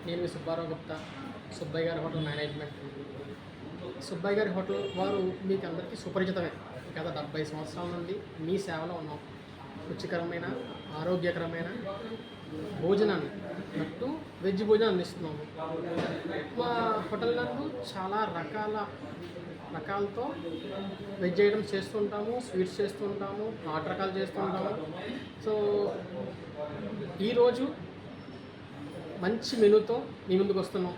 నేను మీ సుబ్బారావు గుప్తా, సుబ్బయ్య గారి hotel management. Subbaiah గారి హోటల్ వారు మీకు అందరికీ సుపరిచితమే. గత 70 సంవత్సరాల నుండి మీ సేవలో ఉన్నాం. రుచికరమైన, ఆరోగ్యకరమైన భోజనాన్ని మరియు వెజ్ భోజనం అందిస్తున్నాము. మా హోటల్ నందు చాలా రకాలతో వెజ్ ఐటమ్స్ చేస్తుంటాము, స్వీట్స్ చేస్తుంటాము, హాట్ రకాలు చేస్తుంటాము. సో ఈరోజు మంచి మెనూతో మీ ముందుకు వస్తున్నాం.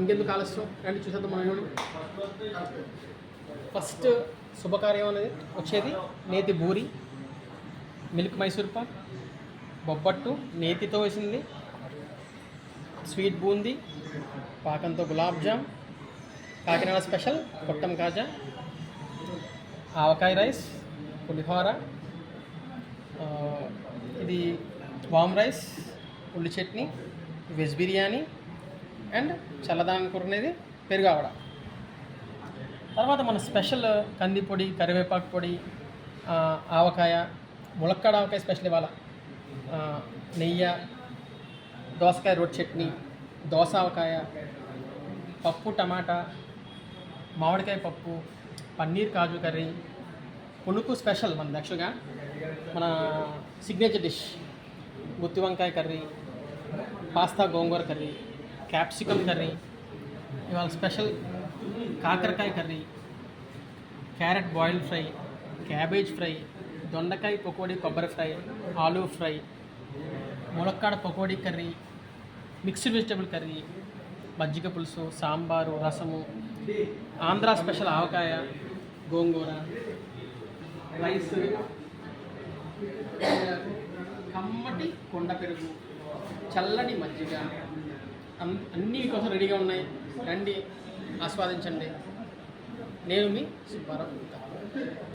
ఇంకెందుకు ఆలస్యం, రండి చూసేద్దాం. మనం ఫస్ట్ శుభకార్యం అనేది వచ్చేది నేతి బూరి, మిల్క్ మైసూర్ పాక్, బొబ్బట్టు నేతితో వేసింది, స్వీట్ బూందీ, పాకంతో గులాబ్ జామ్, కాకినాడ స్పెషల్ కొట్టం కాజా, ఆవకాయ రైస్, పులిహోర, ఇది వామ్ రైస్, ఉల్లి చట్నీ, వెజ్ బిర్యానీ అండ్ చల్లదానం కూరనేది పెరుగావడ. తర్వాత మన స్పెషల్ కంది పొడి, కరివేపాకు పొడి, ఆవకాయ, ములక్కాడ ఆవకాయ స్పెషల్ ఇవాళ, నెయ్యి, దోసకాయ రోడ్ చట్నీ, దోస ఆవకాయ, పప్పు టమాటా, మామిడికాయ పప్పు, పన్నీర్ కాజు కర్రీ, పునుకు స్పెషల్ మన యాక్చువల్గా మన సిగ్నేచర్ డిష్, గుత్తి వంకాయ కర్రీ, పాస్తా గోంగూర కర్రీ, క్యాప్సికమ్ కర్రీ, ఇవాళ స్పెషల్ కాకరకాయ curry, carrot boil fry, cabbage fry, దొండకాయ పకోడీ కొబ్బరి ఫ్రై, ఆలూ ఫ్రై, ములక్కాడ pakodi curry, mixed vegetable curry, మజ్జిగ పులుసు, సాంబారు, రసము, ఆంధ్ర స్పెషల్ ఆవకాయ, గోంగూర, రైస్, కమ్మటి కొండ పెరుగు, చల్లని మజ్జిగ, అన్నీ కోసం రెడీగా ఉన్నాయి. రండి, ఆస్వాదించండి. నేను మీ సుబ్బారావు.